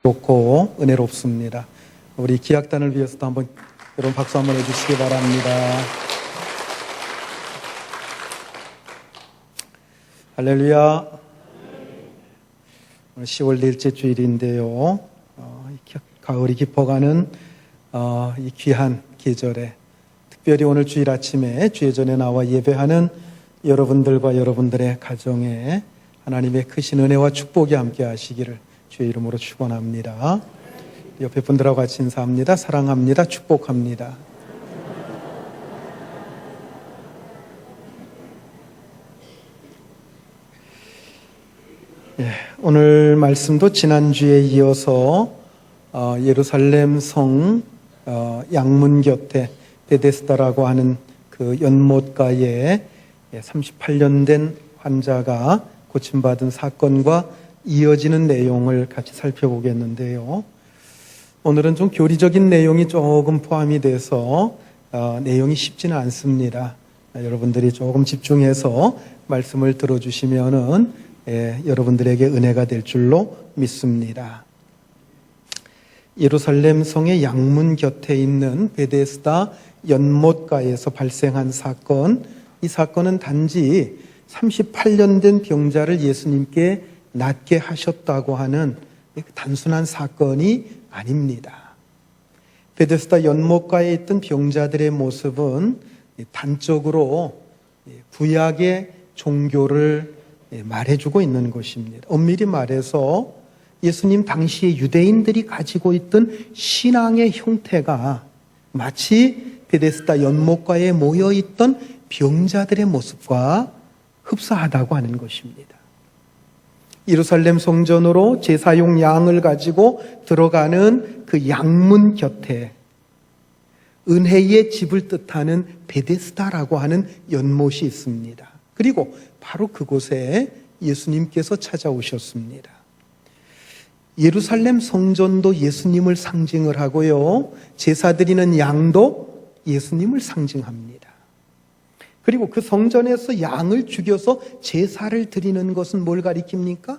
좋고 은혜롭습니다. 우리 기약단을 위해서도 한번 여러분 박수 한번 해주시기 바랍니다. 할렐루야. 오늘 10월 넷째 주일인데요. 가을이 깊어가는 이 귀한 계절에 특별히 오늘 주일 아침에 주의 전에 나와 예배하는 여러분들과 여러분들의 가정에 하나님의 크신 은혜와 축복이 함께 하시기를 주의 이름으로 축원합니다. 옆에 분들하고 같이 인사합니다. 사랑합니다. 축복합니다. 오늘 말씀도 지난주에 이어서 예루살렘 성 양문 곁에 베데스다라고 하는 그 연못가에 38년 된 환자가 고침받은 사건과 이어지는 내용을 같이 살펴보겠는데요. 오늘은 좀 교리적인 내용이 조금 포함이 돼서 내용이 쉽지는 않습니다. 여러분들이 조금 집중해서 말씀을 들어주시면은 여러분들에게 은혜가 될 줄로 믿습니다. 예루살렘 성의 양문 곁에 있는 베데스다 연못가에서 발생한 사건, 이 사건은 단지 38년 된 병자를 예수님께 낫게 하셨다고 하는 단순한 사건이 아닙니다. 베데스다 연못가에 있던 병자들의 모습은 단적으로 구약의 종교를 말해주고 있는 것입니다. 엄밀히 말해서 예수님 당시에 유대인들이 가지고 있던 신앙의 형태가 마치 베데스다 연못가에 모여있던 병자들의 모습과 흡사하다고 하는 것입니다. 예루살렘 성전으로 제사용 양을 가지고 들어가는 그 양문 곁에 은혜의 집을 뜻하는 베데스다라고 하는 연못이 있습니다. 그리고 바로 그곳에 예수님께서 찾아오셨습니다. 예루살렘 성전도 예수님을 상징을 하고요, 제사 드리는 양도 예수님을 상징합니다. 그리고 그 성전에서 양을 죽여서 제사를 드리는 것은 뭘 가리킵니까?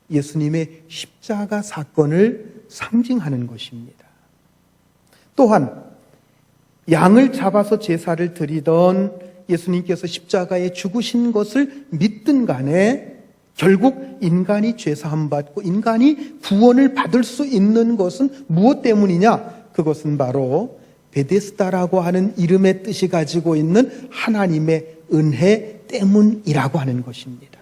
예수님의 십자가 사건을 상징하는 것입니다. 또한 양을 잡아서 제사를 드리던 예수님께서 십자가에 죽으신 것을 믿든 간에 결국 인간이 죄사함 받고 인간이 구원을 받을 수 있는 것은 무엇 때문이냐? 그것은 바로 베데스다라고 하는 이름의 뜻이 가지고 있는 하나님의 은혜 때문이라고 하는 것입니다.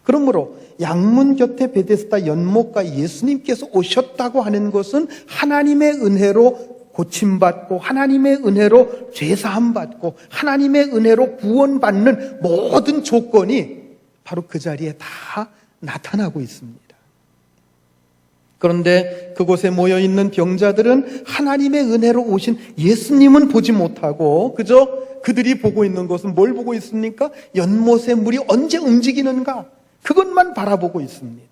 그러므로 양문 곁에 베데스다 연못가 예수님께서 오셨다고 하는 것은 하나님의 은혜로 고침받고 하나님의 은혜로 죄사함 받고 하나님의 은혜로 구원받는 모든 조건이 바로 그 자리에 다 나타나고 있습니다. 그런데 그곳에 모여있는 병자들은 하나님의 은혜로 오신 예수님은 보지 못하고 그저 그들이 보고 있는 것은 뭘 보고 있습니까? 연못의 물이 언제 움직이는가? 그것만 바라보고 있습니다.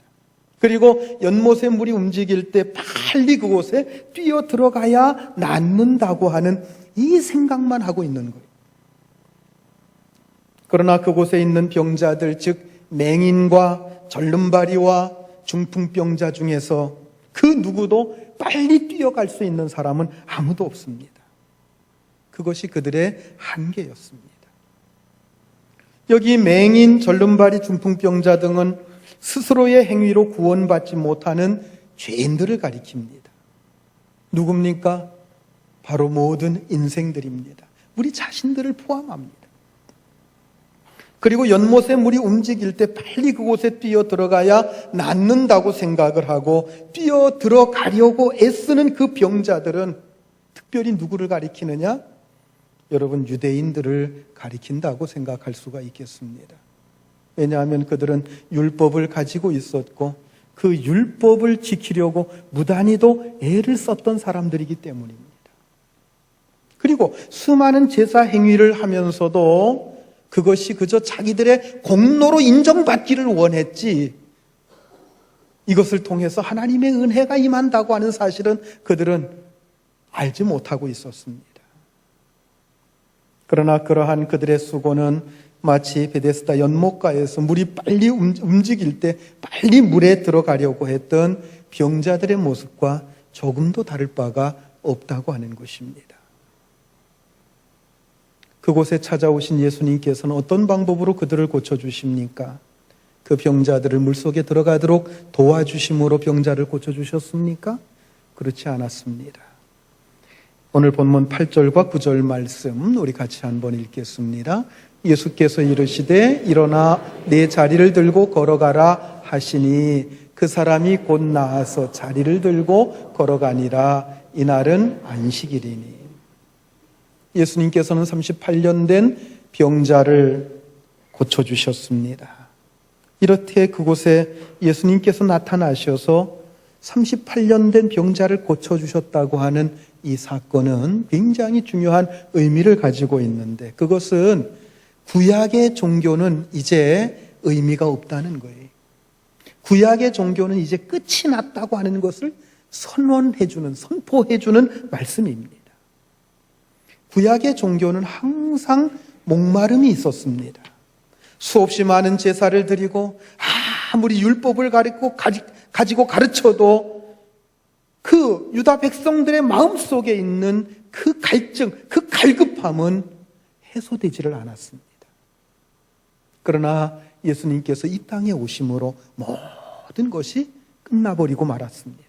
그리고 연못의 물이 움직일 때 빨리 그곳에 뛰어 들어가야 낫는다고 하는 이 생각만 하고 있는 거예요. 그러나 그곳에 있는 병자들, 즉 맹인과 절름발이와 중풍병자 중에서 그 누구도 빨리 뛰어갈 수 있는 사람은 아무도 없습니다. 그것이 그들의 한계였습니다. 여기 맹인, 절름발이, 중풍병자 등은 스스로의 행위로 구원받지 못하는 죄인들을 가리킵니다. 누굽니까? 바로 모든 인생들입니다. 우리 자신들을 포함합니다. 그리고 연못의 물이 움직일 때 빨리 그곳에 뛰어 들어가야 낫는다고 생각을 하고 뛰어 들어가려고 애쓰는 그 병자들은 특별히 누구를 가리키느냐? 여러분, 유대인들을 가리킨다고 생각할 수가 있겠습니다. 왜냐하면 그들은 율법을 가지고 있었고 그 율법을 지키려고 무단히도 애를 썼던 사람들이기 때문입니다. 그리고 수많은 제사 행위를 하면서도 그것이 그저 자기들의 공로로 인정받기를 원했지 이것을 통해서 하나님의 은혜가 임한다고 하는 사실은 그들은 알지 못하고 있었습니다. 그러나 그러한 그들의 수고는 마치 베데스다 연못가에서 물이 빨리 움직일 때 빨리 물에 들어가려고 했던 병자들의 모습과 조금도 다를 바가 없다고 하는 것입니다. 그곳에 찾아오신 예수님께서는 어떤 방법으로 그들을 고쳐주십니까? 그 병자들을 물속에 들어가도록 도와주심으로 병자를 고쳐주셨습니까? 그렇지 않았습니다. 오늘 본문 8절과 9절 말씀 우리 같이 한번 읽겠습니다. 예수께서 이르시되 일어나 내 자리를 들고 걸어가라 하시니 그 사람이 곧 나아서 자리를 들고 걸어가니라. 이날은 안식일이니. 예수님께서는 38년 된 병자를 고쳐주셨습니다. 이렇게 그곳에 예수님께서 나타나셔서 38년 된 병자를 고쳐주셨다고 하는 이 사건은 굉장히 중요한 의미를 가지고 있는데, 그것은 구약의 종교는 이제 의미가 없다는 거예요. 구약의 종교는 이제 끝이 났다고 하는 것을 선언해주는, 선포해주는 말씀입니다. 구약의 종교는 항상 목마름이 있었습니다. 수없이 많은 제사를 드리고 아무리 율법을 가지고 가르쳐도 그 유다 백성들의 마음속에 있는 그 갈증, 그 갈급함은 해소되지를 않았습니다. 그러나 예수님께서 이 땅에 오심으로 모든 것이 끝나버리고 말았습니다.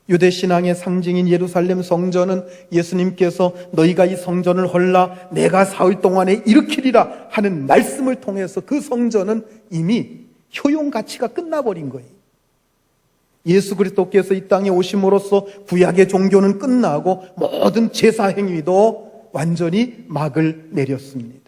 유대신앙의 상징인 예루살렘 성전은 예수님께서 너희가 이 성전을 헐라 내가 사흘 동안에 일으키리라 하는 말씀을 통해서 그 성전은 이미 효용가치가 끝나버린 거예요. 예수 그리스도께서 이 땅에 오심으로써 구약의 종교는 끝나고 모든 제사 행위도 완전히 막을 내렸습니다.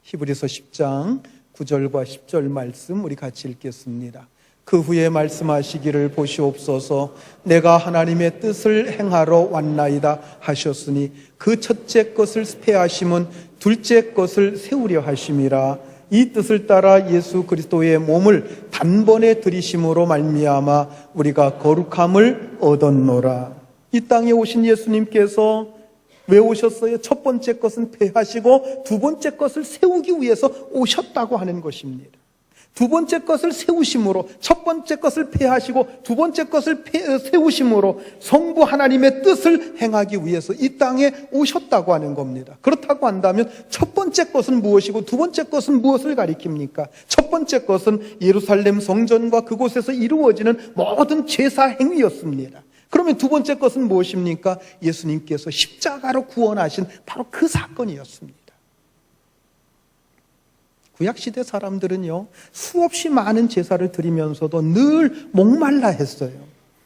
히브리서 10장 9절과 10절 말씀 우리 같이 읽겠습니다. 그 후에 말씀하시기를 보시옵소서 내가 하나님의 뜻을 행하러 왔나이다 하셨으니 그 첫째 것을 폐하심은 둘째 것을 세우려 하심이라. 이 뜻을 따라 예수 그리스도의 몸을 단번에 들이심으로 말미암아 우리가 거룩함을 얻었노라. 이 땅에 오신 예수님께서 왜 오셨어요? 첫 번째 것은 폐하시고 두 번째 것을 세우기 위해서 오셨다고 하는 것입니다. 두 번째 것을 세우심으로, 첫 번째 것을 폐하시고 두 번째 것을 세우심으로 성부 하나님의 뜻을 행하기 위해서 이 땅에 오셨다고 하는 겁니다. 그렇다고 한다면 첫 번째 것은 무엇이고 두 번째 것은 무엇을 가리킵니까? 첫 번째 것은 예루살렘 성전과 그곳에서 이루어지는 모든 제사 행위였습니다. 그러면 두 번째 것은 무엇입니까? 예수님께서 십자가로 구원하신 바로 그 사건이었습니다. 구약시대 사람들은요, 수없이 많은 제사를 드리면서도 늘 목말라 했어요.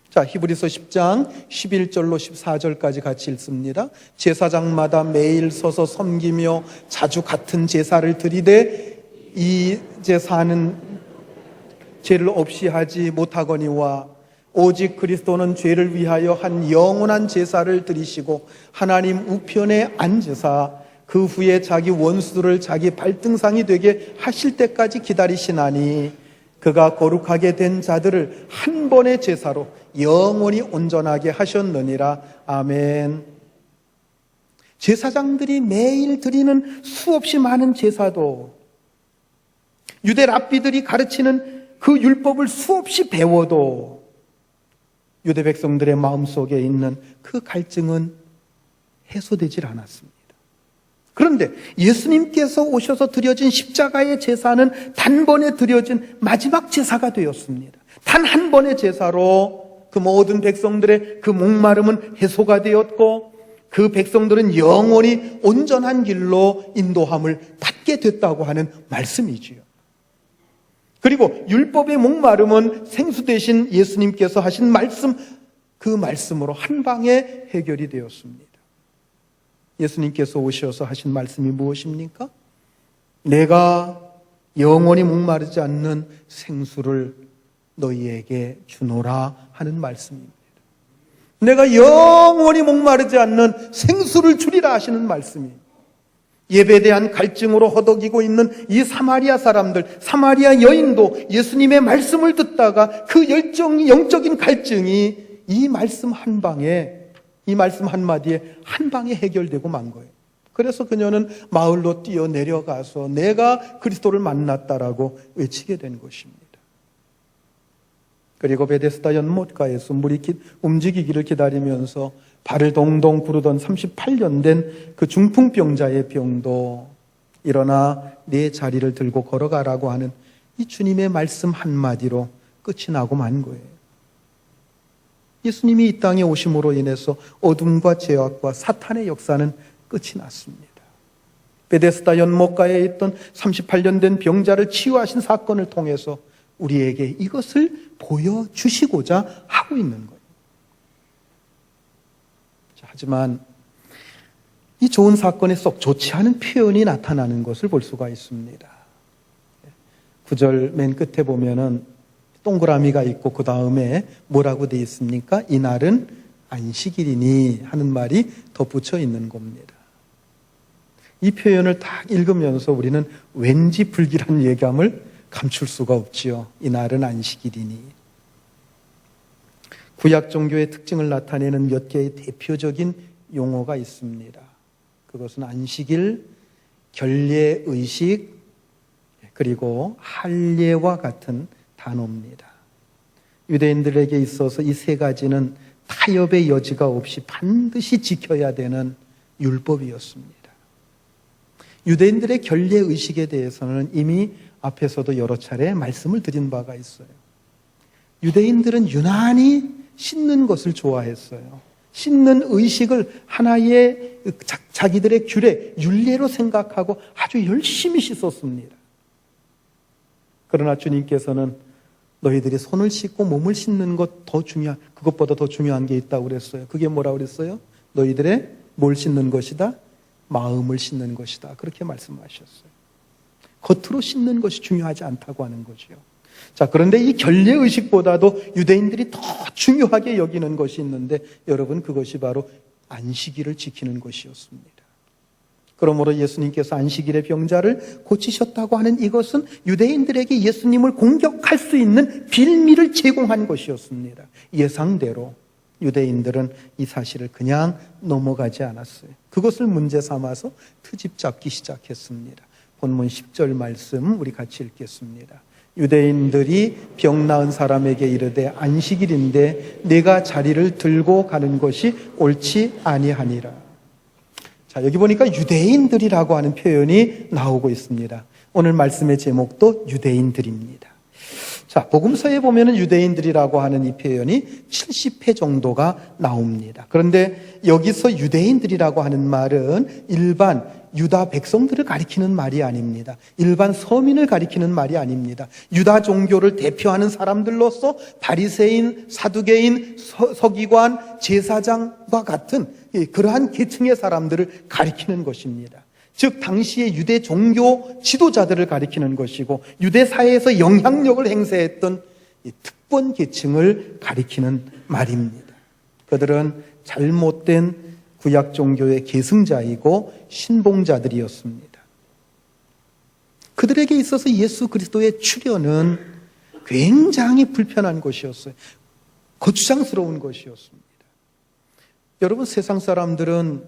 자, 히브리서 10장 11절로 14절까지 같이 읽습니다. 제사장마다 매일 서서 섬기며 자주 같은 제사를 드리되 이 제사는 죄를 없이 하지 못하거니와 오직 그리스도는 죄를 위하여 한 영원한 제사를 드리시고 하나님 우편에 앉으사 그 후에 자기 원수를 자기 발등상이 되게 하실 때까지 기다리시나니 그가 거룩하게 된 자들을 한 번의 제사로 영원히 온전하게 하셨느니라. 아멘. 제사장들이 매일 드리는 수없이 많은 제사도, 유대 랍비들이 가르치는 그 율법을 수없이 배워도 유대 백성들의 마음속에 있는 그 갈증은 해소되질 않았습니다. 그런데 예수님께서 오셔서 드려진 십자가의 제사는 단번에 드려진 마지막 제사가 되었습니다. 단 한 번의 제사로 그 모든 백성들의 그 목마름은 해소가 되었고 그 백성들은 영원히 온전한 길로 인도함을 받게 됐다고 하는 말씀이지요. 그리고 율법의 목마름은 생수 대신 예수님께서 하신 말씀, 그 말씀으로 한 방에 해결이 되었습니다. 예수님께서 오셔서 하신 말씀이 무엇입니까? 내가 영원히 목마르지 않는 생수를 너희에게 주노라 하는 말씀입니다. 내가 영원히 목마르지 않는 생수를 주리라 하시는 말씀이에요. 예배에 대한 갈증으로 허덕이고 있는 이 사마리아 사람들, 사마리아 여인도 예수님의 말씀을 듣다가 그 영적인 갈증이 이 말씀 한 방에, 이 말씀 한마디에 한 방에 해결되고 만 거예요. 그래서 그녀는 마을로 뛰어내려가서 내가 그리스도를 만났다라고 외치게 된 것입니다. 그리고 베데스다 연못가에서 물이 움직이기를 기다리면서 발을 동동 구르던 38년 된 그 중풍병자의 병도 일어나 내 자리를 들고 걸어가라고 하는 이 주님의 말씀 한마디로 끝이 나고 만 거예요. 예수님이 이 땅에 오심으로 인해서 어둠과 죄악과 사탄의 역사는 끝이 났습니다. 베데스다 연못가에 있던 38년 된 병자를 치유하신 사건을 통해서 우리에게 이것을 보여주시고자 하고 있는 거예요. 하지만 이 좋은 사건에 썩 좋지 않은 표현이 나타나는 것을 볼 수가 있습니다. 9절 맨 끝에 보면은 동그라미가 있고 그 다음에 뭐라고 되어 있습니까? 이날은 안식일이니 하는 말이 덧붙여 있는 겁니다. 이 표현을 딱 읽으면서 우리는 왠지 불길한 예감을 감출 수가 없지요. 이날은 안식일이니. 구약 종교의 특징을 나타내는 몇 개의 대표적인 용어가 있습니다. 그것은 안식일, 결례의식, 그리고 할례와 같은 단어입니다. 유대인들에게 있어서 이 세 가지는 타협의 여지가 없이 반드시 지켜야 되는 율법이었습니다. 유대인들의 결례의식에 대해서는 이미 앞에서도 여러 차례 말씀을 드린 바가 있어요. 유대인들은 유난히 씻는 것을 좋아했어요. 씻는 의식을 하나의 자기들의 규례, 율례로 생각하고 아주 열심히 씻었습니다. 그러나 주님께서는 너희들이 손을 씻고 몸을 씻는 것 그것보다 더 중요한 게 있다고 그랬어요. 그게 뭐라고 그랬어요? 너희들의 뭘 씻는 것이다? 마음을 씻는 것이다. 그렇게 말씀하셨어요. 겉으로 씻는 것이 중요하지 않다고 하는 거죠. 자, 그런데 이 결례의식보다도 유대인들이 더 중요하게 여기는 것이 있는데 여러분, 그것이 바로 안식일을 지키는 것이었습니다. 그러므로 예수님께서 안식일의 병자를 고치셨다고 하는 이것은 유대인들에게 예수님을 공격할 수 있는 빌미를 제공한 것이었습니다. 예상대로 유대인들은 이 사실을 그냥 넘어가지 않았어요. 그것을 문제 삼아서 트집 잡기 시작했습니다. 본문 10절 말씀 우리 같이 읽겠습니다. 유대인들이 병 나은 사람에게 이르되 안식일인데 내가 자리를 들고 가는 것이 옳지 아니하니라. 자, 여기 보니까 유대인들이라고 하는 표현이 나오고 있습니다. 오늘 말씀의 제목도 유대인들입니다. 자, 복음서에 보면은 유대인들이라고 하는 이 표현이 70회 정도가 나옵니다. 그런데 여기서 유대인들이라고 하는 말은 일반 유다 백성들을 가리키는 말이 아닙니다. 일반 서민을 가리키는 말이 아닙니다. 유다 종교를 대표하는 사람들로서 바리새인, 사두개인, 서기관, 제사장과 같은 그러한 계층의 사람들을 가리키는 것입니다. 즉 당시의 유대 종교 지도자들을 가리키는 것이고 유대 사회에서 영향력을 행사했던 특권 계층을 가리키는 말입니다. 그들은 잘못된 구약 종교의 계승자이고 신봉자들이었습니다. 그들에게 있어서 예수 그리스도의 출현은 굉장히 불편한 것이었어요. 거추장스러운 것이었습니다. 여러분, 세상 사람들은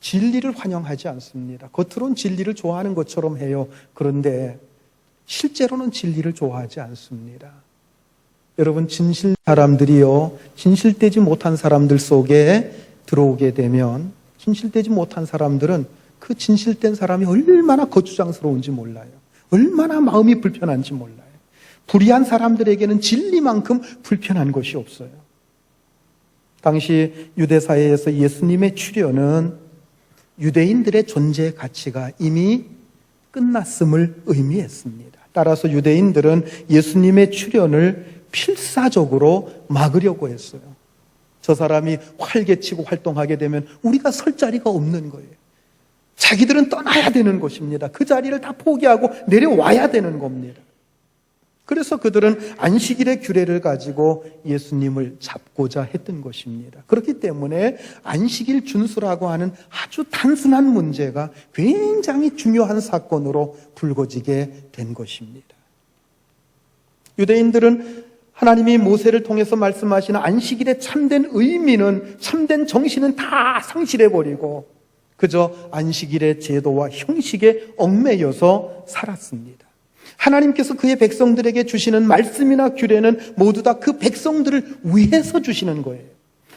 진리를 환영하지 않습니다. 겉으로는 진리를 좋아하는 것처럼 해요. 그런데 실제로는 진리를 좋아하지 않습니다. 여러분, 진실 사람들이요, 진실되지 못한 사람들 속에 들어오게 되면 진실되지 못한 사람들은 그 진실된 사람이 얼마나 거추장스러운지 몰라요. 얼마나 마음이 불편한지 몰라요. 불의한 사람들에게는 진리만큼 불편한 것이 없어요. 당시 유대 사회에서 예수님의 출현은 유대인들의 존재 가치가 이미 끝났음을 의미했습니다. 따라서 유대인들은 예수님의 출현을 필사적으로 막으려고 했어요. 저 사람이 활개치고 활동하게 되면 우리가 설 자리가 없는 거예요. 자기들은 떠나야 되는 것입니다. 그 자리를 다 포기하고 내려와야 되는 겁니다. 그래서 그들은 안식일의 규례를 가지고 예수님을 잡고자 했던 것입니다. 그렇기 때문에 안식일 준수라고 하는 아주 단순한 문제가 굉장히 중요한 사건으로 불거지게 된 것입니다. 유대인들은 하나님이 모세를 통해서 말씀하시는 안식일의 참된 의미는, 참된 정신은 다 상실해버리고 그저 안식일의 제도와 형식에 얽매여서 살았습니다. 하나님께서 그의 백성들에게 주시는 말씀이나 규례는 모두 다 그 백성들을 위해서 주시는 거예요.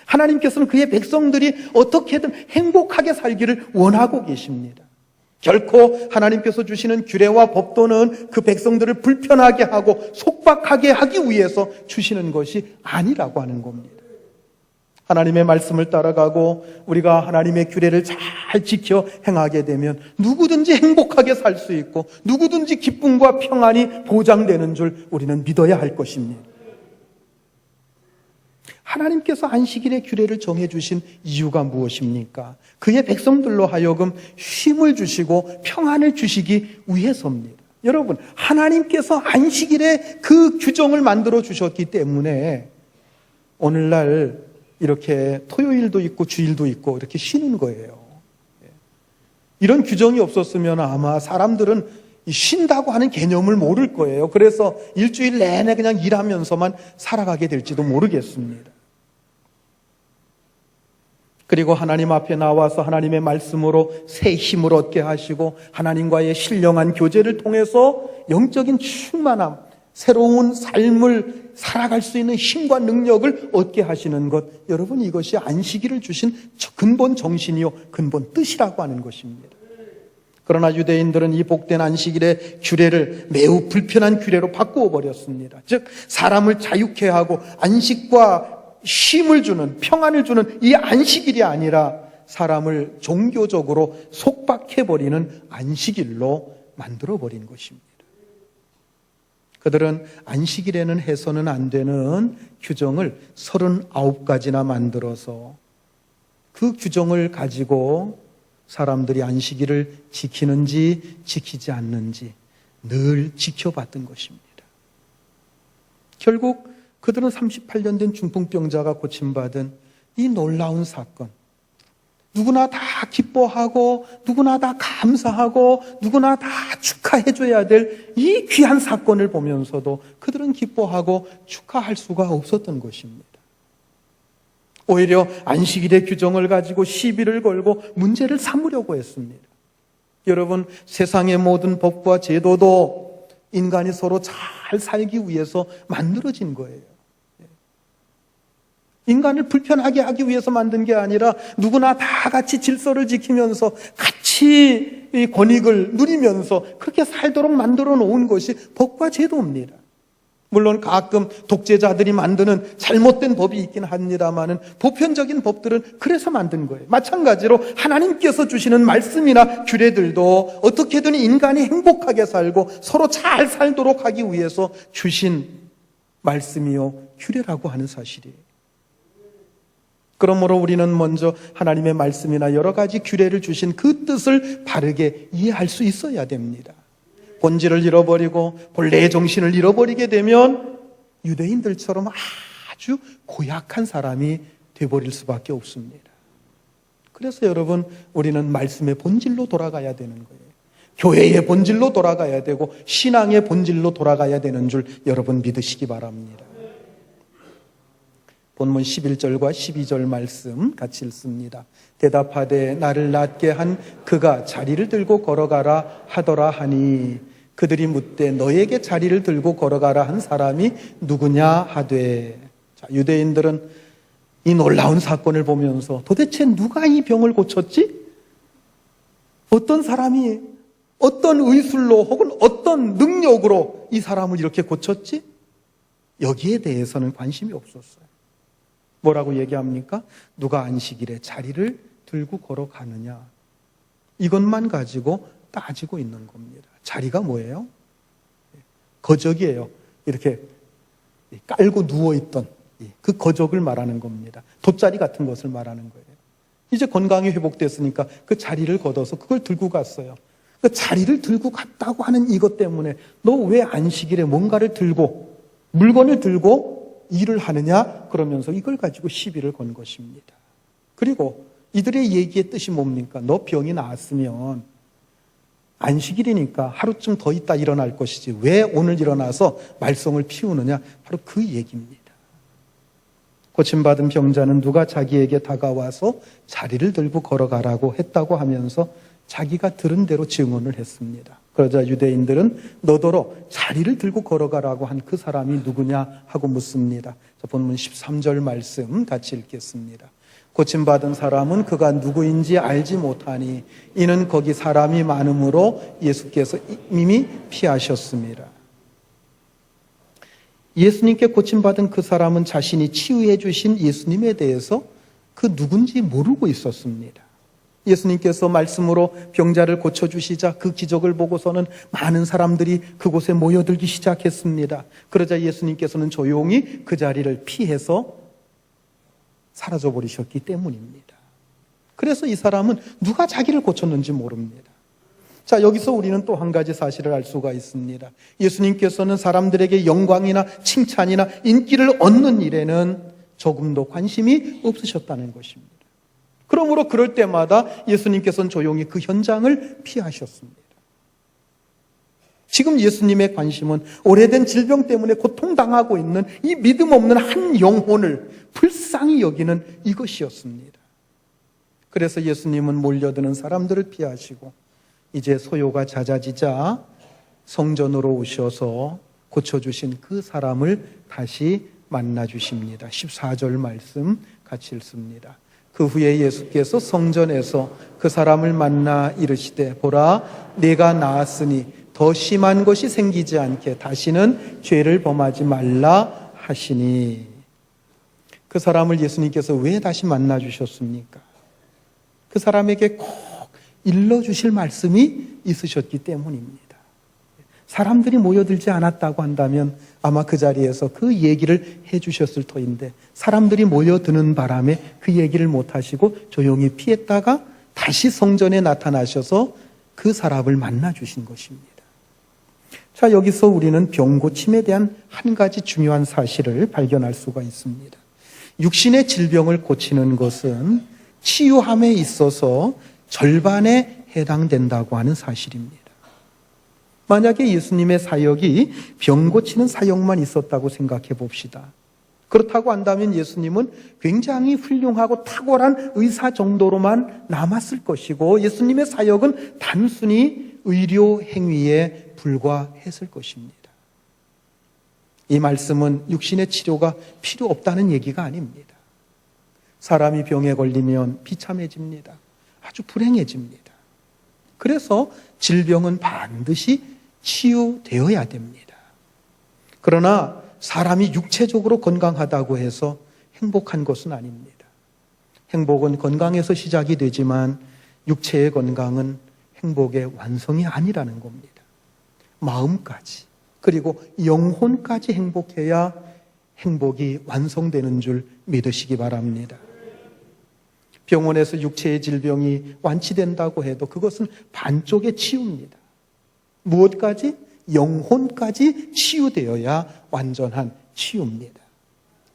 하나님께서는 그의 백성들이 어떻게든 행복하게 살기를 원하고 계십니다. 결코 하나님께서 주시는 규례와 법도는 그 백성들을 불편하게 하고 속박하게 하기 위해서 주시는 것이 아니라고 하는 겁니다. 하나님의 말씀을 따라가고 우리가 하나님의 규례를 잘 지켜 행하게 되면 누구든지 행복하게 살 수 있고 누구든지 기쁨과 평안이 보장되는 줄 우리는 믿어야 할 것입니다. 하나님께서 안식일의 규례를 정해주신 이유가 무엇입니까? 그의 백성들로 하여금 쉼을 주시고 평안을 주시기 위해서입니다. 여러분, 하나님께서 안식일에 그 규정을 만들어 주셨기 때문에 오늘날 이렇게 토요일도 있고 주일도 있고 이렇게 쉬는 거예요. 이런 규정이 없었으면 아마 사람들은 쉰다고 하는 개념을 모를 거예요. 그래서 일주일 내내 그냥 일하면서만 살아가게 될지도 모르겠습니다. 그리고 하나님 앞에 나와서 하나님의 말씀으로 새 힘을 얻게 하시고 하나님과의 신령한 교제를 통해서 영적인 충만함, 새로운 삶을 살아갈 수 있는 힘과 능력을 얻게 하시는 것, 여러분, 이것이 안식일을 주신 근본 정신이요 근본 뜻이라고 하는 것입니다. 그러나 유대인들은 이 복된 안식일의 규례를 매우 불편한 규례로 바꾸어 버렸습니다. 즉 사람을 자유케 하고 안식과 쉼을 주는, 평안을 주는 이 안식일이 아니라 사람을 종교적으로 속박해버리는 안식일로 만들어버린 것입니다. 그들은 안식일에는 해서는 안 되는 규정을 39가지나 만들어서 그 규정을 가지고 사람들이 안식일을 지키는지 지키지 않는지 늘 지켜봤던 것입니다. 결국 그들은 38년 된 중풍병자가 고침받은 이 놀라운 사건, 누구나 다 기뻐하고 누구나 다 감사하고 누구나 다 축하해줘야 될 이 귀한 사건을 보면서도 그들은 기뻐하고 축하할 수가 없었던 것입니다. 오히려 안식일의 규정을 가지고 시비를 걸고 문제를 삼으려고 했습니다. 여러분, 세상의 모든 법과 제도도 인간이 서로 잘 살기 위해서 만들어진 거예요. 인간을 불편하게 하기 위해서 만든 게 아니라 누구나 다 같이 질서를 지키면서 같이 이 권익을 누리면서 그렇게 살도록 만들어 놓은 것이 법과 제도입니다. 물론 가끔 독재자들이 만드는 잘못된 법이 있긴 합니다만은 보편적인 법들은 그래서 만든 거예요. 마찬가지로 하나님께서 주시는 말씀이나 규례들도 어떻게든 인간이 행복하게 살고 서로 잘 살도록 하기 위해서 주신 말씀이요 규례라고 하는 사실이에요. 그러므로 우리는 먼저 하나님의 말씀이나 여러 가지 규례를 주신 그 뜻을 바르게 이해할 수 있어야 됩니다. 본질을 잃어버리고 본래의 정신을 잃어버리게 되면 유대인들처럼 아주 고약한 사람이 되어버릴 수밖에 없습니다. 그래서 여러분, 우리는 말씀의 본질로 돌아가야 되는 거예요. 교회의 본질로 돌아가야 되고 신앙의 본질로 돌아가야 되는 줄 여러분 믿으시기 바랍니다. 본문 11절과 12절 말씀 같이 읽습니다. 대답하되 나를 낫게 한 그가 자리를 들고 걸어가라 하더라 하니 그들이 묻되 너에게 자리를 들고 걸어가라 한 사람이 누구냐 하되. 자, 유대인들은 이 놀라운 사건을 보면서 도대체 누가 이 병을 고쳤지? 어떤 사람이 어떤 의술로 혹은 어떤 능력으로 이 사람을 이렇게 고쳤지? 여기에 대해서는 관심이 없었어요. 뭐라고 얘기합니까? 누가 안식일에 자리를 들고 걸어가느냐, 이것만 가지고 따지고 있는 겁니다. 자리가 뭐예요? 거적이에요. 이렇게 깔고 누워있던 그 거적을 말하는 겁니다. 돗자리 같은 것을 말하는 거예요. 이제 건강이 회복됐으니까 그 자리를 걷어서 그걸 들고 갔어요. 그 자리를 들고 갔다고 하는 이것 때문에 너 왜 안식일에 뭔가를 들고 물건을 들고 일을 하느냐? 그러면서 이걸 가지고 시비를 건 것입니다. 그리고 이들의 얘기의 뜻이 뭡니까? 너 병이 나았으면 안식일이니까 하루쯤 더 있다 일어날 것이지 왜 오늘 일어나서 말썽을 피우느냐? 바로 그 얘기입니다. 고침받은 병자는 누가 자기에게 다가와서 자리를 들고 걸어가라고 했다고 하면서 자기가 들은 대로 증언을 했습니다. 그러자 유대인들은 너더러 자리를 들고 걸어가라고 한 그 사람이 누구냐 하고 묻습니다. 본문 13절 말씀 같이 읽겠습니다. 고침받은 사람은 그가 누구인지 알지 못하니 이는 거기 사람이 많음으로 예수께서 이미 피하셨습니다. 예수님께 고침받은 그 사람은 자신이 치유해 주신 예수님에 대해서 그 누군지 모르고 있었습니다. 예수님께서 말씀으로 병자를 고쳐주시자 그 기적을 보고서는 많은 사람들이 그곳에 모여들기 시작했습니다. 그러자 예수님께서는 조용히 그 자리를 피해서 사라져버리셨기 때문입니다. 그래서 이 사람은 누가 자기를 고쳤는지 모릅니다. 자, 여기서 우리는 또 한 가지 사실을 알 수가 있습니다. 예수님께서는 사람들에게 영광이나 칭찬이나 인기를 얻는 일에는 조금도 관심이 없으셨다는 것입니다. 그러므로 그럴 때마다 예수님께서는 조용히 그 현장을 피하셨습니다. 지금 예수님의 관심은 오래된 질병 때문에 고통당하고 있는 이 믿음 없는 한 영혼을 불쌍히 여기는 이것이었습니다. 그래서 예수님은 몰려드는 사람들을 피하시고 이제 소요가 잦아지자 성전으로 오셔서 고쳐주신 그 사람을 다시 만나주십니다. 14절 말씀 같이 읽습니다. 그 후에 예수께서 성전에서 그 사람을 만나 이르시되 보라 내가 나았으니 더 심한 것이 생기지 않게 다시는 죄를 범하지 말라 하시니. 그 사람을 예수님께서 왜 다시 만나 주셨습니까? 그 사람에게 꼭 일러주실 말씀이 있으셨기 때문입니다. 사람들이 모여들지 않았다고 한다면 아마 그 자리에서 그 얘기를 해주셨을 터인데 사람들이 모여드는 바람에 그 얘기를 못하시고 조용히 피했다가 다시 성전에 나타나셔서 그 사람을 만나주신 것입니다. 자, 여기서 우리는 병고침에 대한 한 가지 중요한 사실을 발견할 수가 있습니다. 육신의 질병을 고치는 것은 치유함에 있어서 절반에 해당된다고 하는 사실입니다. 만약에 예수님의 사역이 병 고치는 사역만 있었다고 생각해 봅시다. 그렇다고 한다면 예수님은 굉장히 훌륭하고 탁월한 의사 정도로만 남았을 것이고 예수님의 사역은 단순히 의료 행위에 불과했을 것입니다. 이 말씀은 육신의 치료가 필요 없다는 얘기가 아닙니다. 사람이 병에 걸리면 비참해집니다. 아주 불행해집니다. 그래서 질병은 반드시 치유되어야 됩니다. 그러나 사람이 육체적으로 건강하다고 해서 행복한 것은 아닙니다. 행복은 건강에서 시작이 되지만 육체의 건강은 행복의 완성이 아니라는 겁니다. 마음까지 그리고 영혼까지 행복해야 행복이 완성되는 줄 믿으시기 바랍니다. 병원에서 육체의 질병이 완치된다고 해도 그것은 반쪽의 치유입니다. 무엇까지? 영혼까지 치유되어야 완전한 치유입니다.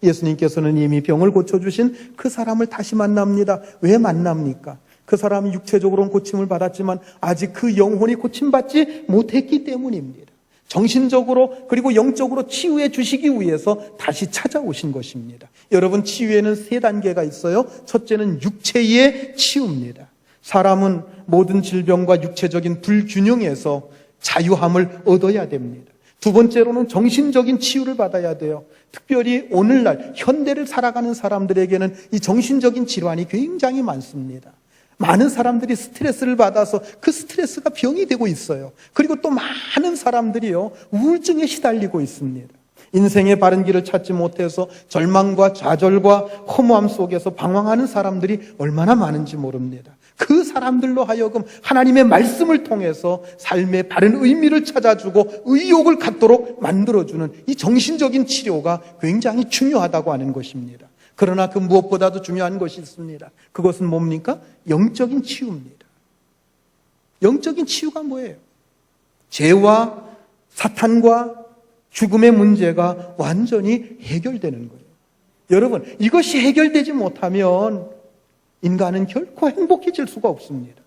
예수님께서는 이미 병을 고쳐주신 그 사람을 다시 만납니다. 왜 만납니까? 그 사람이 육체적으로는 고침을 받았지만 아직 그 영혼이 고침받지 못했기 때문입니다. 정신적으로 그리고 영적으로 치유해 주시기 위해서 다시 찾아오신 것입니다. 여러분, 치유에는 3단계가 있어요. 첫째는 육체의 치유입니다. 사람은 모든 질병과 육체적인 불균형에서 자유함을 얻어야 됩니다. 두 번째로는 정신적인 치유를 받아야 돼요. 특별히 오늘날 현대를 살아가는 사람들에게는 이 정신적인 질환이 굉장히 많습니다. 많은 사람들이 스트레스를 받아서 그 스트레스가 병이 되고 있어요. 그리고 또 많은 사람들이요, 우울증에 시달리고 있습니다. 인생의 바른 길을 찾지 못해서 절망과 좌절과 허무함 속에서 방황하는 사람들이 얼마나 많은지 모릅니다. 그 사람들로 하여금 하나님의 말씀을 통해서 삶의 바른 의미를 찾아주고 의욕을 갖도록 만들어주는 이 정신적인 치료가 굉장히 중요하다고 하는 것입니다. 그러나 그 무엇보다도 중요한 것이 있습니다. 그것은 뭡니까? 영적인 치유입니다. 영적인 치유가 뭐예요? 죄와 사탄과 죽음의 문제가 완전히 해결되는 거예요. 여러분, 이것이 해결되지 못하면 인간은 결코 행복해질 수가 없습니다.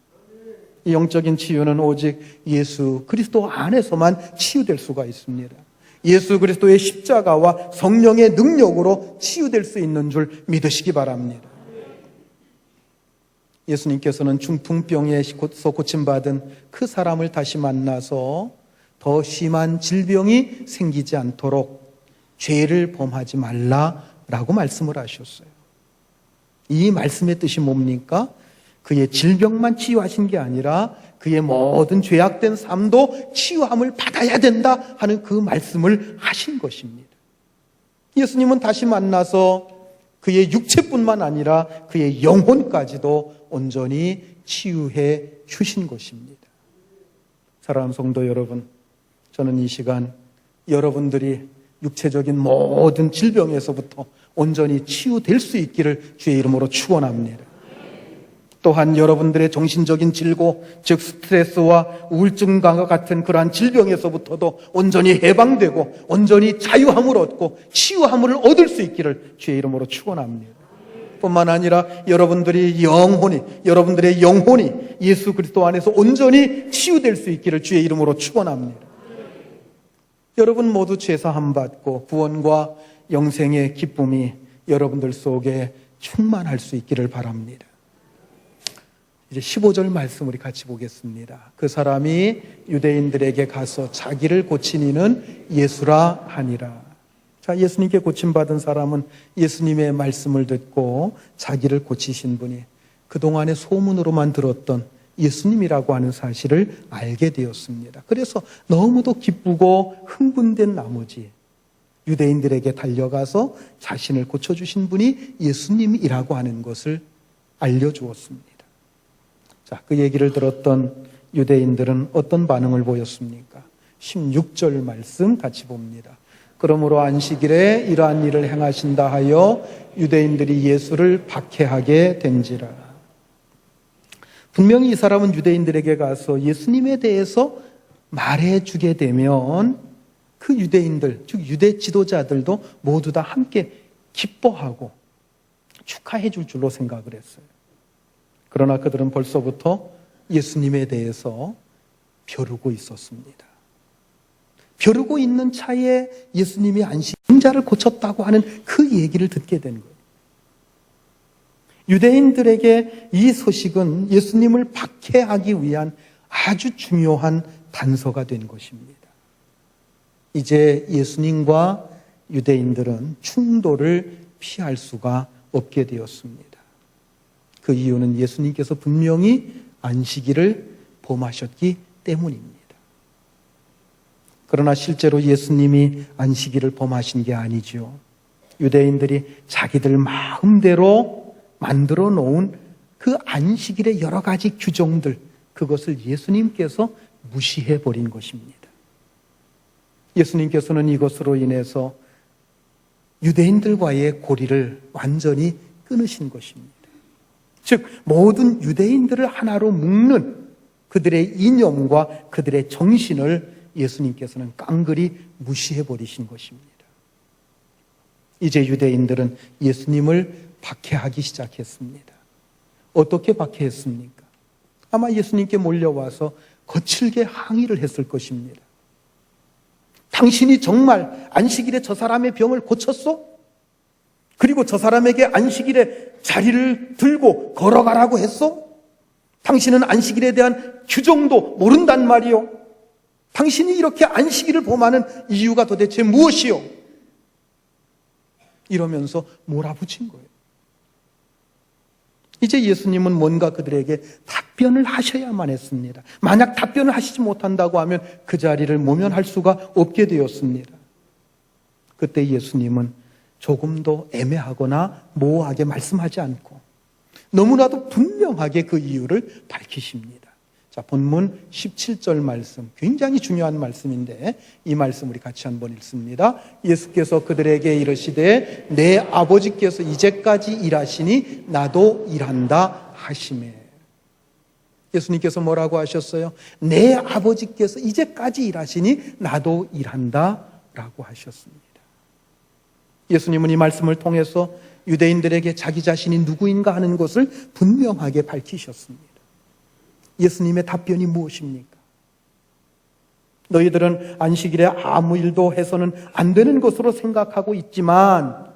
이 영적인 치유는 오직 예수 그리스도 안에서만 치유될 수가 있습니다. 예수 그리스도의 십자가와 성령의 능력으로 치유될 수 있는 줄 믿으시기 바랍니다. 예수님께서는 중풍병에서 고침받은 그 사람을 다시 만나서 더 심한 질병이 생기지 않도록 죄를 범하지 말라라고 말씀을 하셨어요. 이 말씀의 뜻이 뭡니까? 그의 질병만 치유하신 게 아니라 그의 모든 죄악된 삶도 치유함을 받아야 된다 하는 그 말씀을 하신 것입니다. 예수님은 다시 만나서 그의 육체뿐만 아니라 그의 영혼까지도 온전히 치유해 주신 것입니다. 사랑하는 성도 여러분, 저는 이 시간 여러분들이 육체적인 모든 질병에서부터 온전히 치유될 수 있기를 주의 이름으로 축원합니다. 또한 여러분들의 정신적인 질고, 즉 스트레스와 우울증과 같은 그러한 질병에서부터도 온전히 해방되고 온전히 자유함을 얻고 치유함을 얻을 수 있기를 주의 이름으로 축원합니다. 뿐만 아니라 여러분들의 영혼이 예수 그리스도 안에서 온전히 치유될 수 있기를 주의 이름으로 축원합니다. 여러분 모두 죄사함 받고 구원과 영생의 기쁨이 여러분들 속에 충만할 수 있기를 바랍니다. 이제 15절 말씀 우리 같이 보겠습니다. 그 사람이 유대인들에게 가서 자기를 고친 이는 예수라 하니라. 자, 예수님께 고침받은 사람은 예수님의 말씀을 듣고 자기를 고치신 분이 그동안의 소문으로만 들었던 예수님이라고 하는 사실을 알게 되었습니다. 그래서 너무도 기쁘고 흥분된 나머지 유대인들에게 달려가서 자신을 고쳐주신 분이 예수님이라고 하는 것을 알려주었습니다. 자, 그 얘기를 들었던 유대인들은 어떤 반응을 보였습니까? 16절 말씀 같이 봅니다. 그러므로 안식일에 이러한 일을 행하신다 하여 유대인들이 예수를 박해하게 된지라. 분명히 이 사람은 유대인들에게 가서 예수님에 대해서 말해주게 되면 그 유대인들, 즉 유대 지도자들도 모두 다 함께 기뻐하고 축하해 줄 줄로 생각을 했어요. 그러나 그들은 벌써부터 예수님에 대해서 벼르고 있었습니다. 벼르고 있는 차에 예수님이 병자를 고쳤다고 하는 그 얘기를 듣게 된 거예요. 유대인들에게 이 소식은 예수님을 박해하기 위한 아주 중요한 단서가 된 것입니다. 이제 예수님과 유대인들은 충돌을 피할 수가 없게 되었습니다. 그 이유는 예수님께서 분명히 안식일을 범하셨기 때문입니다. 그러나 실제로 예수님이 안식일을 범하신 게 아니죠. 유대인들이 자기들 마음대로 만들어 놓은 그 안식일의 여러 가지 규정들, 그것을 예수님께서 무시해 버린 것입니다. 예수님께서는 이것으로 인해서 유대인들과의 고리를 완전히 끊으신 것입니다. 즉 모든 유대인들을 하나로 묶는 그들의 이념과 그들의 정신을 예수님께서는 깡그리 무시해 버리신 것입니다. 이제 유대인들은 예수님을 박해하기 시작했습니다. 어떻게 박해했습니까? 아마 예수님께 몰려와서 거칠게 항의를 했을 것입니다. 당신이 정말 안식일에 저 사람의 병을 고쳤소? 그리고 저 사람에게 안식일에 자리를 들고 걸어가라고 했소? 당신은 안식일에 대한 규정도 모른단 말이오? 당신이 이렇게 안식일을 범하는 이유가 도대체 무엇이오? 이러면서 몰아붙인 거예요. 이제 예수님은 뭔가 그들에게 답변을 하셔야만 했습니다. 만약 답변을 하시지 못한다고 하면 그 자리를 모면할 수가 없게 되었습니다. 그때 예수님은 조금도 애매하거나 모호하게 말씀하지 않고 너무나도 분명하게 그 이유를 밝히십니다. 자, 본문 17절 말씀, 굉장히 중요한 말씀인데 이 말씀 우리 같이 한번 읽습니다. 예수께서 그들에게 이르시되 내 아버지께서 이제까지 일하시니 나도 일한다 하시매. 예수님께서 뭐라고 하셨어요? 내 아버지께서 이제까지 일하시니 나도 일한다 라고 하셨습니다. 예수님은 이 말씀을 통해서 유대인들에게 자기 자신이 누구인가 하는 것을 분명하게 밝히셨습니다. 예수님의 답변이 무엇입니까? 너희들은 안식일에 아무 일도 해서는 안 되는 것으로 생각하고 있지만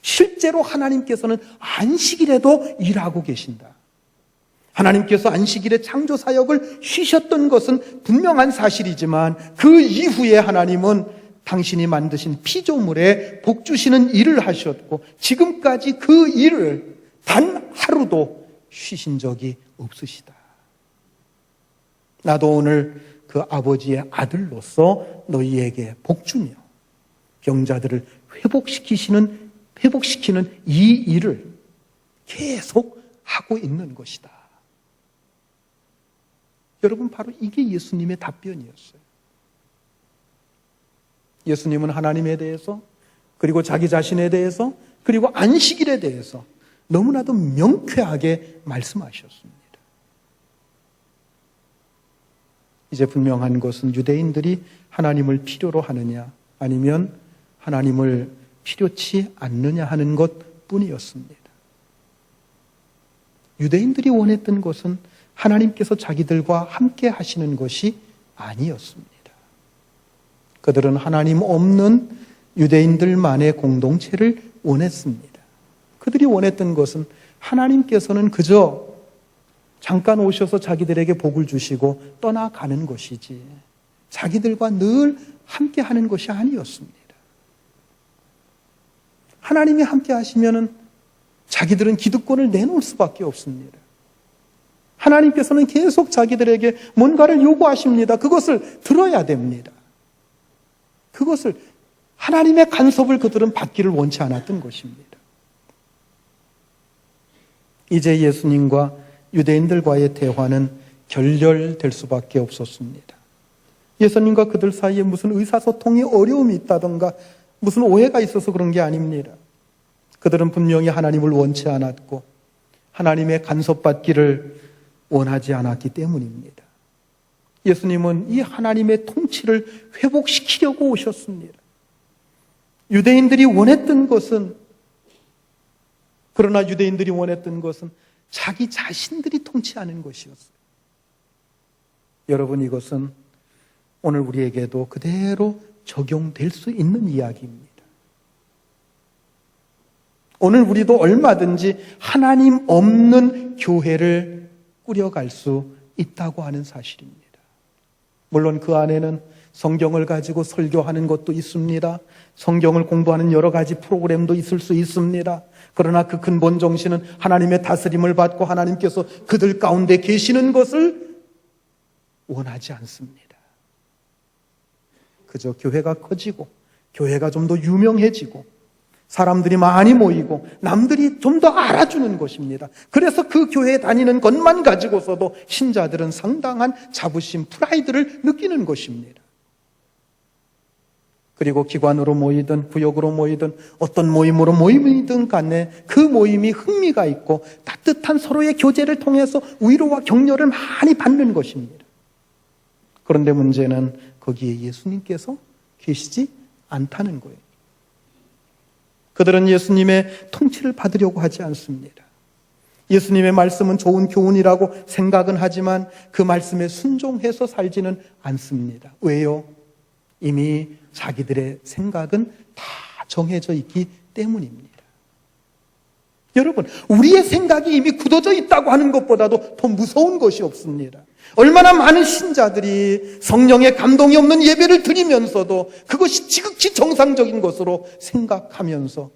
실제로 하나님께서는 안식일에도 일하고 계신다. 하나님께서 안식일에 창조 사역을 쉬셨던 것은 분명한 사실이지만 그 이후에 하나님은 당신이 만드신 피조물에 복 주시는 일을 하셨고 지금까지 그 일을 단 하루도 쉬신 적이 없으시다. 나도 오늘 그 아버지의 아들로서 너희에게 복 주며 병자들을 회복시키는 이 일을 계속 하고 있는 것이다. 여러분, 바로 이게 예수님의 답변이었어요. 예수님은 하나님에 대해서, 그리고 자기 자신에 대해서, 그리고 안식일에 대해서 너무나도 명쾌하게 말씀하셨습니다. 이제 분명한 것은 유대인들이 하나님을 필요로 하느냐 아니면 하나님을 필요치 않느냐 하는 것뿐이었습니다. 유대인들이 원했던 것은 하나님께서 자기들과 함께 하시는 것이 아니었습니다. 그들은 하나님 없는 유대인들만의 공동체를 원했습니다. 그들이 원했던 것은 하나님께서는 그저 잠깐 오셔서 자기들에게 복을 주시고 떠나가는 것이지 자기들과 늘 함께 하는 것이 아니었습니다. 하나님이 함께 하시면은 자기들은 기득권을 내놓을 수밖에 없습니다. 하나님께서는 계속 자기들에게 뭔가를 요구하십니다. 그것을 들어야 됩니다. 그것을 하나님의 간섭을 그들은 받기를 원치 않았던 것입니다. 이제 예수님과 유대인들과의 대화는 결렬될 수밖에 없었습니다. 예수님과 그들 사이에 무슨 의사소통이 어려움이 있다던가 무슨 오해가 있어서 그런 게 아닙니다. 그들은 분명히 하나님을 원치 않았고 하나님의 간섭받기를 원하지 않았기 때문입니다. 예수님은 이 하나님의 통치를 회복시키려고 오셨습니다. 유대인들이 원했던 것은, 그러나 유대인들이 원했던 것은 자기 자신들이 통치하는 것이었어요. 여러분, 이것은 오늘 우리에게도 그대로 적용될 수 있는 이야기입니다. 오늘 우리도 얼마든지 하나님 없는 교회를 꾸려갈 수 있다고 하는 사실입니다. 물론 그 안에는 성경을 가지고 설교하는 것도 있습니다. 성경을 공부하는 여러 가지 프로그램도 있을 수 있습니다. 그러나 그 근본 정신은 하나님의 다스림을 받고 하나님께서 그들 가운데 계시는 것을 원하지 않습니다. 그저 교회가 커지고 교회가 좀 더 유명해지고 사람들이 많이 모이고 남들이 좀 더 알아주는 것입니다. 그래서 그 교회에 다니는 것만 가지고서도 신자들은 상당한 자부심, 프라이드를 느끼는 것입니다. 그리고 기관으로 모이든 구역으로 모이든 어떤 모임으로 모이든 간에 그 모임이 흥미가 있고 따뜻한 서로의 교제를 통해서 위로와 격려를 많이 받는 것입니다. 그런데 문제는 거기에 예수님께서 계시지 않다는 거예요. 그들은 예수님의 통치를 받으려고 하지 않습니다. 예수님의 말씀은 좋은 교훈이라고 생각은 하지만 그 말씀에 순종해서 살지는 않습니다. 왜요? 이미 자기들의 생각은 다 정해져 있기 때문입니다. 여러분, 우리의 생각이 이미 굳어져 있다고 하는 것보다도 더 무서운 것이 없습니다. 얼마나 많은 신자들이 성령의 감동이 없는 예배를 드리면서도 그것이 지극히 정상적인 것으로 생각하면서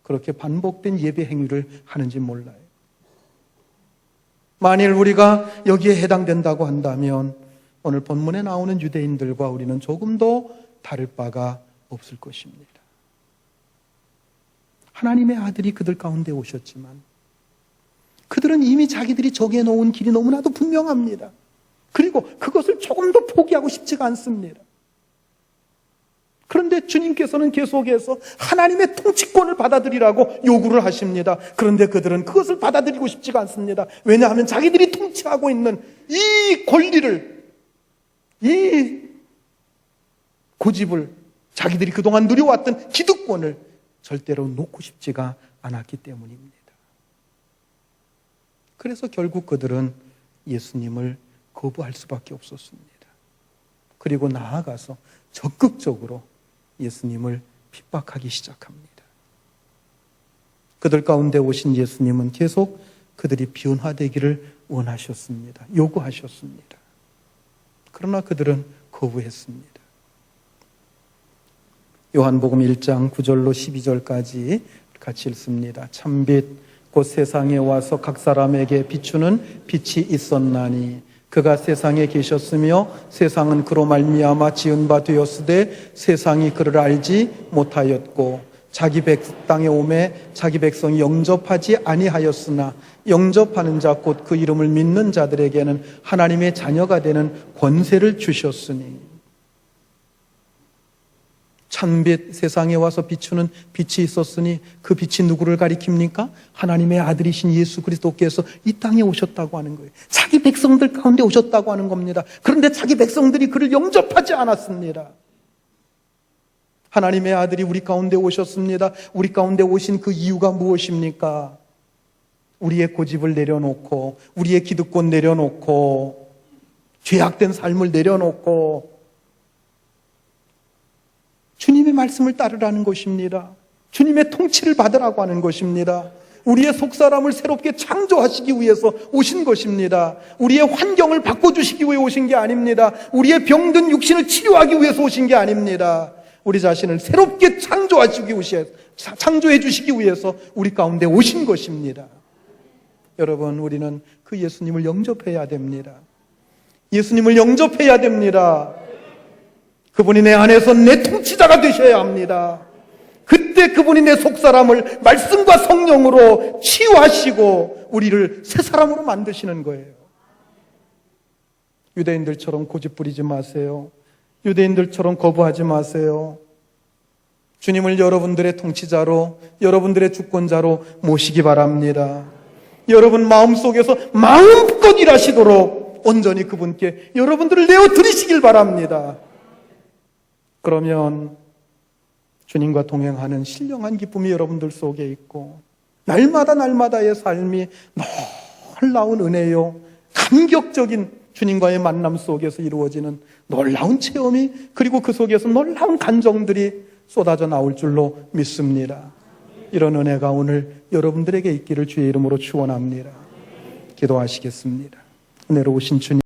그렇게 반복된 예배 행위를 하는지 몰라요. 만일 우리가 여기에 해당된다고 한다면 오늘 본문에 나오는 유대인들과 우리는 조금 더 다를 바가 없을 것입니다. 하나님의 아들이 그들 가운데 오셨지만 그들은 이미 자기들이 정해놓은 길이 너무나도 분명합니다. 그리고 그것을 조금 더 포기하고 싶지가 않습니다. 그런데 주님께서는 계속해서 하나님의 통치권을 받아들이라고 요구를 하십니다. 그런데 그들은 그것을 받아들이고 싶지가 않습니다. 왜냐하면 자기들이 통치하고 있는 이 권리를, 이 고집을, 자기들이 그동안 누려왔던 기득권을 절대로 놓고 싶지가 않았기 때문입니다. 그래서 결국 그들은 예수님을 거부할 수밖에 없었습니다. 그리고 나아가서 적극적으로 예수님을 핍박하기 시작합니다. 그들 가운데 오신 예수님은 계속 그들이 변화되기를 원하셨습니다. 요구하셨습니다. 그러나 그들은 거부했습니다. 요한복음 1장 9절로 12절까지 같이 읽습니다. 참빛 곧 세상에 와서 각 사람에게 비추는 빛이 있었나니 그가 세상에 계셨으며 세상은 그로 말미암아 지은 바 되었으되 세상이 그를 알지 못하였고 자기 땅에 오매 자기 백성이 영접하지 아니하였으나 영접하는 자 곧 그 이름을 믿는 자들에게는 하나님의 자녀가 되는 권세를 주셨으니 찬빛 세상에 와서 비추는 빛이 있었으니 그 빛이 누구를 가리킵니까? 하나님의 아들이신 예수 그리스도께서 이 땅에 오셨다고 하는 거예요. 자기 백성들 가운데 오셨다고 하는 겁니다. 그런데 자기 백성들이 그를 영접하지 않았습니다. 하나님의 아들이 우리 가운데 오셨습니다. 우리 가운데 오신 그 이유가 무엇입니까? 우리의 고집을 내려놓고 우리의 기득권 내려놓고 죄악된 삶을 내려놓고 주님의 말씀을 따르라는 것입니다. 주님의 통치를 받으라고 하는 것입니다. 우리의 속사람을 새롭게 창조하시기 위해서 오신 것입니다. 우리의 환경을 바꿔주시기 위해 오신 게 아닙니다. 우리의 병든 육신을 치료하기 위해서 오신 게 아닙니다. 우리 자신을 새롭게 창조해 주시기 위해서 우리 가운데 오신 것입니다. 여러분, 우리는 그 예수님을 영접해야 됩니다. 예수님을 영접해야 됩니다. 그분이 내 안에서 내 통치자가 되셔야 합니다. 그때 그분이 내 속사람을 말씀과 성령으로 치유하시고 우리를 새 사람으로 만드시는 거예요. 유대인들처럼 고집 부리지 마세요. 유대인들처럼 거부하지 마세요. 주님을 여러분들의 통치자로, 여러분들의 주권자로 모시기 바랍니다. 여러분 마음속에서 마음껏 일하시도록 온전히 그분께 여러분들을 내어드리시길 바랍니다. 그러면 주님과 동행하는 신령한 기쁨이 여러분들 속에 있고 날마다의 삶이 놀라운 은혜요, 감격적인 주님과의 만남 속에서 이루어지는 놀라운 체험이, 그리고 그 속에서 놀라운 감정들이 쏟아져 나올 줄로 믿습니다. 이런 은혜가 오늘 여러분들에게 있기를 주의 이름으로 축원합니다. 기도하시겠습니다. 은혜로우신 주님,